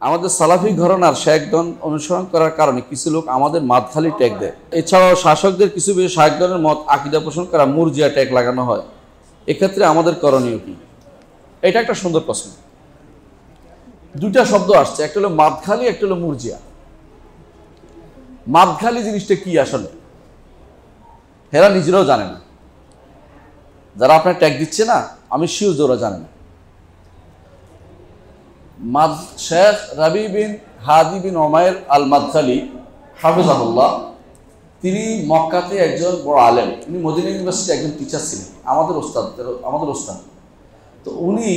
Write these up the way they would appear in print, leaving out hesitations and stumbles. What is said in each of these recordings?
আমাদের সালাফি ঘরানার শায়েখগণ অনুসরণ করার কারণে কিছু লোক আমাদের মাদখালি ট্যাগ দেয়। এছাড়াও শাসকদের কিছু বেশি শায়েখগণের মত আকীদা পোষণ করা মুরজিয়া ট্যাগ লাগানো হয়। এক্ষেত্রে আমাদের করণীয় কি? এটা একটা সুন্দর প্রশ্ন। দুইটা শব্দ আসছে, একটা হলো মাদখালি, একটা হলো মুরজিয়া। মাদখালি জিনিসটা কি আসলে হেরা নিজেরাও জানে না। যারা আপনার ট্যাগ দিচ্ছে না, আমি শিওর ওরা জানে না। শেখ রাবি বিন হাদি বিন ওমায়ের আল মাদখালি হাফিজাহুল্লাহ, তিনি মক্কাতে একজন বড় আলেম। উনি মদিনা ইউনিভার্সিটি একজন টিচার ছিলেন, আমাদের ওস্তাদ। তো উনি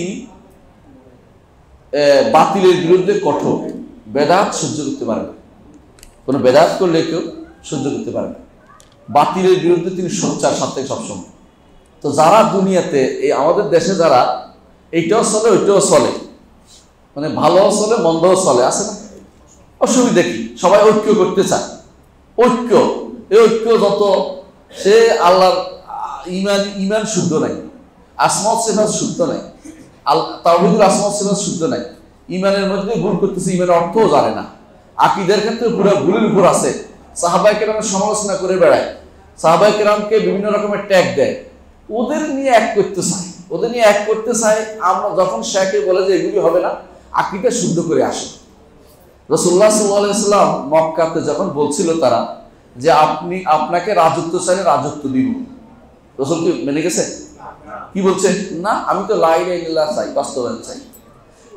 বাতিলের বিরুদ্ধে কঠোর, বেদাত সহ্য করতে পারেন না। কোনো বেদাত করলে কেউ সহ্য করতে পারে না। বাতিলের বিরুদ্ধে তিনি সোচ্চার সাথে সবসময়। তো যারা দুনিয়াতে এই আমাদের দেশে যারা এইটাও চলে ওইটাও চলে, মানে ভালোও চলে মন্দও চলে, আছে না? অসুবিধা কি? সবাই ঐক্য করতে চায়। ঐক্য, এই ঐক্য যত সে আল্লাহর ইমান শুদ্ধ নাই, আসমাত সিফাত শুদ্ধ নাই, তাওহীদুল আসমাত সিফাত শুদ্ধ নাই, ইমানের মধ্যে ভুল করতেছে, ইমানের অর্থও জানে না, আকীদার ক্ষেত্রে পুরো ভুলের উপর আছে, সাহাবায়ে কেরামের সমালোচনা করে বেড়ায়, সাহাবায়ে কেরামকে বিভিন্ন রকমের ট্যাগ দেয়, ওদের নিয়ে এক করতে চায়। আমরা যখন শেখে বলে যে এগুলি হবে না, আকীদা শুদ্ধ করে আসে। রাসূলুল্লাহ সাল্লাল্লাহু আলাইহি ওয়াসাল্লাম মক্কাতে যখন বলছিল তারা যে আপনাকে রাজত্ব চাইলে রাজত্ব দিব, রাসূল কি মেনে গেছে? কি বলছে? না, আমি তো লা ইলাহা ইল্লাল্লাহ চাই, বাস্তবায়ন চাই।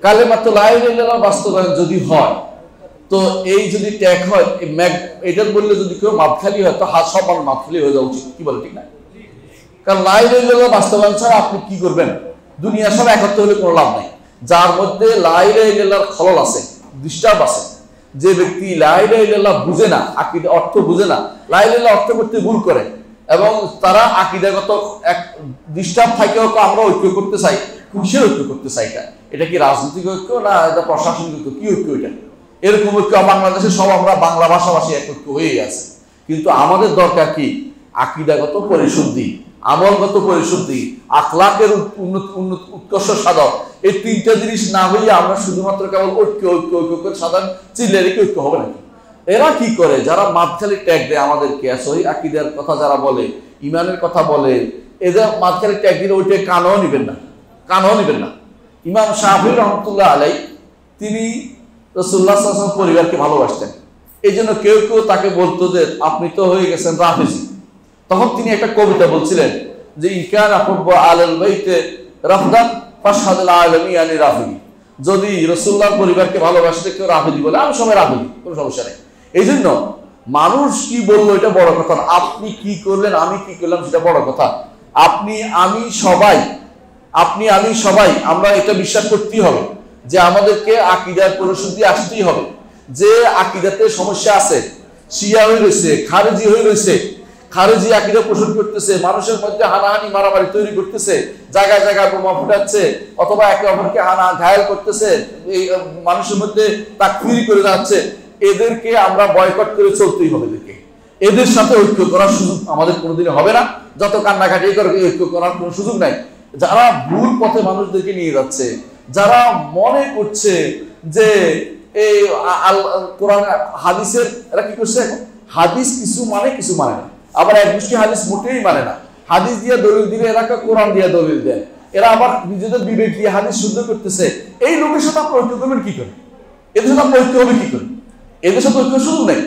কালেমাত লা ইলাহা ইল্লাল্লাহ বাস্তবায়ন যদি হয়, তো এই যদি ট্যাগ হয়, এটা বললে যদি কেউ মাদখালি হয়, তো সব মানুষ মাদখালি হয়ে যাওয়া উচিত। কি বলে? ঠিক না? কারণ লা ইলাহা ইল্লাল্লাহ বাস্তবায়ন ছাড়া আপনি কি করবেন? দুনিয়া সব একত্র হলে কোনো লাভ নাই। যার মধ্যে লা ইলাহা ইল্লাল্লাহর খলল আছে, ডিস্টার্ব আছে, যে ব্যক্তি লা ইলাহা ইল্লাল্লাহ বুঝে না, আকীদা অর্থ বুঝে না, লা ইলাহা ইল্লাল্লাহ অর্থ করতে ভুল করে, এবং তারা আকীদাগত এক ডিস্টার্ব থাকেও আমরা ঐক্য করতে চাই, কিসের ঐক্য করতে চাই? এটা কি রাজনৈতিক ঐক্য না এটা প্রশাসনিক ঐক্য? কি ঐক্য এটা? এরকম ঐক্য বাংলাদেশে সব আমরা বাংলা ভাষাভাষী এক ঐক্য হয়ে আছে। কিন্তু আমাদের দরকার কি? আকীদাগত পরিশুদ্ধি, আমলগত পরিশুদ্ধি, আখলাকের উৎকর্ষ সাধন। এই তিনটা জিনিস না হইয়া আমরা শুধুমাত্র কেবল ঐক্য করে সাধারণ চিল্লে রেখে ঐক্য হবে নাকি? এরা কি করে? যারা মাদখালি ট্যাগ দেয় আমাদেরকে, সহি আকীদার কথা যারা বলে, ইমানের কথা বলে, এদের মাদখালি ট্যাগ দিলে ওইটা কানও নিবেন না। ইমাম শাফিঈ রাহমাতুল্লাহ আলাইহি তিনি রাসূলুল্লাহ সাল্লাল্লাহু আলাইহি ওয়াসাল্লাম পরিবারকে ভালোবাসতেন। এই জন্য কেউ তাকে বলতো যে আপনি তো হয়ে গেছেন রাফিজি। তখন তিনি একটা কবিতা বলছিলেন যে ইনকান আহুব্বু আলাল বাইতে রাফদান ফাশহাদুল আলামিয়ানি রাফিজি। যদি রাসূলুল্লাহর পরিবারকে ভালোবাসতে কেউ রাফিজি বলে, আমি সবাই রাফিজি, কোনো সমস্যা নেই। এই জন্য মানুষ কি বললো এটা বড় কথা না, আপনি কি করলেন আমি কি করলাম সেটা বড় কথা। আপনি আমি সবাই আমরা এটা বিশ্বাস করতেই হবে যে আমাদেরকে আকীদার পরিশুদ্ধি আসতেই হবে। যে আকীদাতে সমস্যা আছে, শিয়া হয়ে রয়েছে, খারেজি হয়ে রয়েছে, খারেজি আকীদা পোষণ করতেছে, মানুষের মধ্যে হানাহানি মারামারি তৈরি করতেছে, জায়গায় জায়গায় বোমা ফুটাচ্ছে, অথবা একে অপরকে ঘায়াল করতেছে, এই মানুষের মধ্যে তাকফীর করে যাচ্ছে, এদেরকে আমরা বয়কট করে চলতেই হবে। এদের সাথে ঐক্য করার সুযোগ আমাদের কোনোদিনই হবে না। যত কান্নাকাটি করে ঐক্য করার কোনো সুযোগ নাই। যারা ভুল পথে মানুষদেরকে নিয়ে যাচ্ছে, যারা মনে করছে যে এই কোরআন হাদিসের, এরা কি করছে? হাদিস কিছু মানে না, আবার এক গোষ্ঠী হাদিস মোটেই মানে না। হাদিস দিয়ে দলিল দিলে এরা কোরআন দিয়ে দলিল দেয়, এরা আবার নিজেদের বিবেক দিয়ে হাদিস শুদ্ধ করতেছে। এই লোকের সাথে আপনি ঐক্য করবেন কি করে? এদের সাথে আপনি ঐক্য হবে কি করে? এদের সাথে ঐক্য সুযোগ নেই।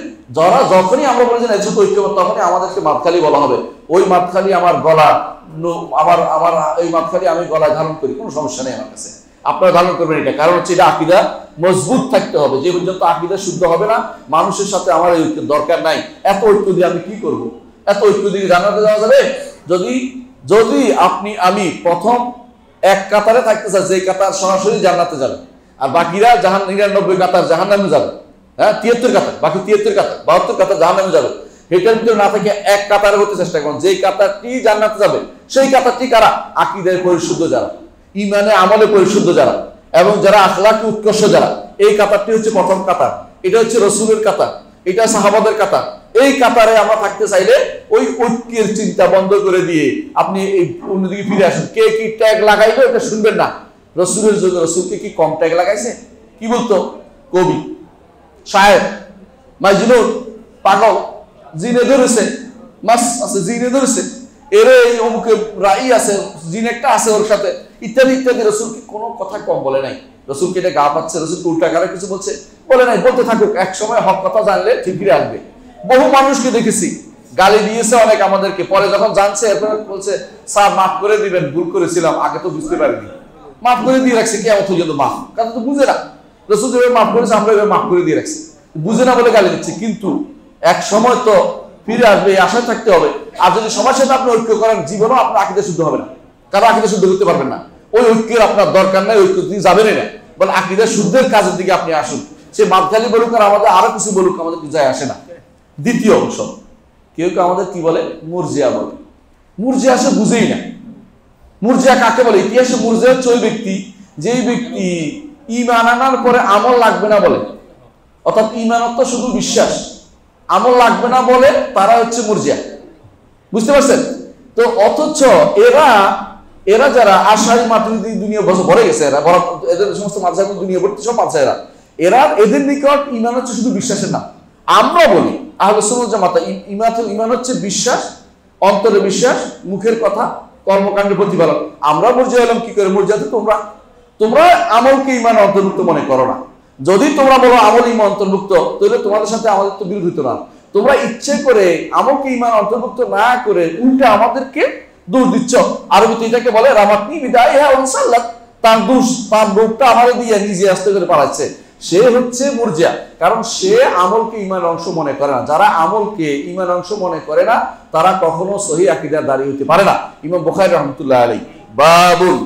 যখনই আমরা বলি যে এদের সাথে ঐক্য, তখনই আমাদেরকে মাদখালি বলা হবে। ওই মাদখালি আমার গলা, আমার এই মাদখালি আমি গলায় ধারণ করি, কোনো সমস্যা নেই আমার কাছে, আপনারা ধারণ করবেন এটা। কারণ হচ্ছে এটা আকীদা মজবুত থাকতে হবে। যে পর্যন্ত আকীদা শুদ্ধ হবে না, মানুষের সাথে আমার এই ঐক্যের দরকার নাই। এত ঐক্য দিয়ে আমি কি করব? এত ঐক্য দিয়ে জান্নাতে যাওয়া যাবে? যদি আমি প্রথম এক কাতারে থাকতে চাই, যে কাতার সরাসরি জান্নাতে যাবে, আর বাকিরা 99 কাতার জাহান্নামে যাবে। হ্যাঁ, 73 কাতার, বাকি 73 কাতার, 72 কাতার জাহান্নামে যাবে। এটার ভিতরে না থেকে এক কাতারে হতে চেষ্টা করুন। যে কাতারটি জান্নাতে যাবে, সেই কাতারটি কারা? আকীদায় পরিশুদ্ধ যারা, ইমানে আমলে পরিশুদ্ধ যারা, এবং যারা আখলাকে উৎকর্ষ যারা। এই কাতারটি হচ্ছে প্রথম কাতার। এটা হচ্ছে রাসূলের কাতার, এটা সাহাবাদের কাতার। এই কাতারে আমরা থাকতে চাইলে ওই ঐক্যের চিন্তা বন্ধ করে দিয়ে আপনি এই অন্যদিকে ফিরে আসুন। কে কি ট্যাগ লাগাইলো এটা শুনবেন না। রাসূলের জন্য রাসূলকে কি কম ট্যাগ লাগাইছে? কি বলতো? কবি, শায়ের, মাজনুন, পাগল, জিনে ধরেছে, মাস আছে জিনে ধরেছে, এর এই অমুকে রাই আছে, জিন একটা আছে ওর সাথে, ইত্যাদি ইত্যাদি। রসুলকে কোনো কথা কম বলে নাই। রসুলকে এটা গা পাচ্ছে, রসুলকে উল্টা কারে কিছু বলছে বলে নাই, বলতে থাকুক, এক সময় হক কথা জানলে ঠিক ফিরে আসবে। বহু মানুষকে দেখেছি গালি দিয়েছে অনেক আমাদেরকে, পরে যখন জানছে এরপর বলছে স্যার মাফ করে দিবেন, ভুল করেছিলাম, আগে তো বুঝতে পারিনি, মাফ করে দিয়ে রাখছে। কে অত যত মাফ, কারণ তো বুঝে না। রসুল যেভাবে মাফ করেছে আমরা এভাবে মাফ করে দিয়ে রাখছি, বুঝে না বলে গালি দিচ্ছে। কিন্তু এক সময় তো ফিরে আসবে, এই আশায় থাকতে হবে। আর যদি সবার সাথে আপনি ঐক্য করেন, জীবনও আপনার আকীদা শুদ্ধ হবে না, কারণ আকীদা শুদ্ধ করতে পারবেন না। ওই ঐক্যের আপনার দরকার নাই, ঐক্য দিয়ে যাবেনই না। বলে আকীদা শুদ্ধের কাজের দিকে আপনি আসুন। সে মাপখালি বলুক আর আমাদের আরো কিছু বলুক, আমাদের কিছু যায় আসে না। দ্বিতীয় অংশ, কেউ কেউ আমাদের কি বলে, মুরজিয়া বলে। মুরজিয়া সে বুঝেই না। মুরজিয়া কাকে বলে? ইতিহাসে মুরজিয়া হচ্ছে ওই ব্যক্তি, যেই ব্যক্তি ঈমান আনার পরে আমল লাগবে না বলে, অর্থাৎ ঈমান অর্থ শুধু বিশ্বাস, আমল লাগবে না বলে, তারা হচ্ছে মুরজিয়া। বুঝতে পারছেন? তো অথচ এরা যারা আশারি মাতৃদি দুনিয়া ভরে গেছে, এদের সমস্ত মাদ্রাসা দুনিয়া ভর্তি সব আছে এরা এদের নিকট ঈমান হচ্ছে শুধু বিশ্বাসের নাম। আমরা বলি আহলে সুন্নাত জামাত, ঈমান হচ্ছে বিশ্বাস, অন্তরে বিশ্বাস, মুখের কথা, কর্মকাণ্ডের প্রতিপালন। আমরা মুরজিয়া হলাম কি করে? মুরজিয়াতে তোমরা আমলকে ঈমান অন্তর্ভুক্ত মনে করো না। যদি তোমরা বলো আমল ঈমান অন্তর্ভুক্ত, তাহলে তোমাদের সাথে আমাদের তো বিরোধ হতো না। তোমরা ইচ্ছে করে আমলকে ঈমান অন্তর্ভুক্ত না করে উল্টা আমাদেরকে দোষ দিচ্ছ। আরবিতে এটাকে বলে রামাতনি বিদাইহা ওয়াসাল্লাত। তার দোষ, তার রূপটা আমাদের দিয়ে নিজে আস্তে করে পালাচ্ছে। সে হচ্ছে মুরজিয়া, কারণ সে আমলকে ঈমানের অংশ মনে করে না। যারা আমলকে ঈমানের অংশ মনে করে না, তারা কখনো সহিহ আকীদার দাঁড়িয়ে হতে পারে না। ইমাম বুখারী রাহমাতুল্লাহ আলাইহি বাবুল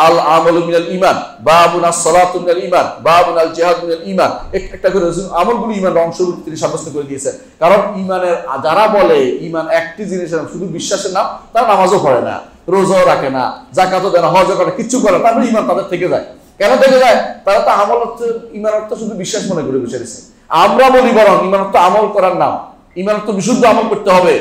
আল আমালু মিনাল ঈমান, বাবুন আস-সালাতু মিনাল ঈমান, বাবুন আল জিহাদ মিনাল ঈমান, একটা করে আমলগুলো ঈমানের অংশরূপে তিনি সাব্যস্ত করে দিয়েছেন। কারণ ঈমানের যারা বলে ঈমান একটি জিনিসের শুধু বিশ্বাসের নাম, তারা নামাজও পড়ে না, রোজাও রাখে না, যাকাতও দেয় না, হজও করে, কিচ্ছু করে না, তারপরে ঈমান তাদের থেকে যায়। কেন থেকে যায়? তারা তো আমল অর্থ, ঈমান অর্থ শুধু বিশ্বাস মনে করে বসে রয়েছে। আমরা বলি বরং ঈমান অর্থ আমল করার নাম। ঈমান অর্থ বিশুদ্ধ আমল করতে হবে,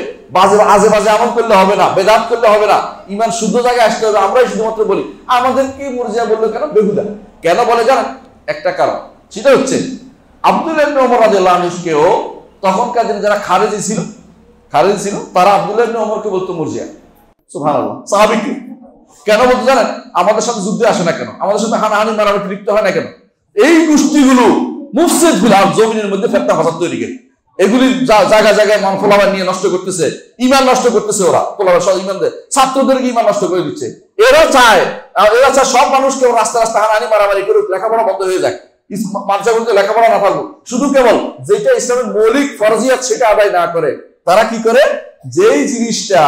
আজে বাজে আমল করলে হবে না, বেদাত করলে হবে না, ঈমান শুদ্ধ জায়গায় আসতে হবে। আমরাই শুধুমাত্র বলি। আমাদেরকে মুরজিয়া বললো কেন? বেহুদা। কেন বলে জানেন? একটা কারণ, সেটা হচ্ছে আব্দুল্লাহ ইবনে ওমর রাদিয়াল্লাহু আনহুকেও তখনকার দিনে যারা খারেজি ছিল তারা আব্দুল্লাহ ইবনে ওমরকে বলতো মুরজিয়া। সুবহানাল্লাহ। সাহাবী কেন বলতো জানেন? আমাদের সাথে যুদ্ধে আসে না কেন, আমাদের সাথে হানাহানি মারামারি লিপ্ত হয় না কেন? এই গোষ্ঠীগুলো মুফসিদগুলো আর জমিনের মধ্যে ফেতনা ফাসাদ তৈরি করে, এগুলি জায়গায় ফলাফল নিয়ে নষ্ট করতেছে, ঈমান নষ্ট করতেছে। ওরা ফলাফল সব ঈমান দেয়, ছাত্রদেরকে ঈমান নষ্ট করে দিচ্ছে। এরা চায় সব মানুষকে রাস্তা হানাহানি মারামারি করে লেখাপড়া বন্ধ হয়ে যায়, মাদ্রাসাগুলোতে লেখাপড়া না থাকবো, শুধু কেবল যেটা ইসলামের মৌলিক ফরজিয়াত সেটা আদায় না করে। তারা কি করে? যেই জিনিসটা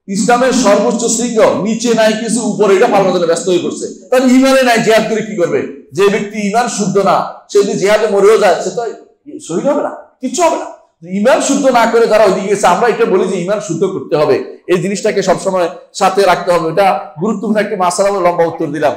ইসলামের সর্বোচ্চ শৃঙ্গ, নিচে নাই কিছু, উপরে এটা পালনের জন্য ব্যস্ত হয়ে পড়ছে। তার ঈমানে নাই, জিহাদ করে কি করবে? যে ব্যক্তি ঈমান শুদ্ধ না, সে যদি জিহাদে মরেও যায়, সে তো শহীদ হবে না, কিচ্ছু হবে না। ঈমান শুদ্ধ না করে যারা ওইদিকে গেছে, আমরা এটা বলি যে ঈমান শুদ্ধ করতে হবে, এই জিনিসটাকে সবসময় সাথে রাখতে হবে। এটা গুরুত্বপূর্ণ একটি মাসআলা, লম্বা উত্তর দিলাম।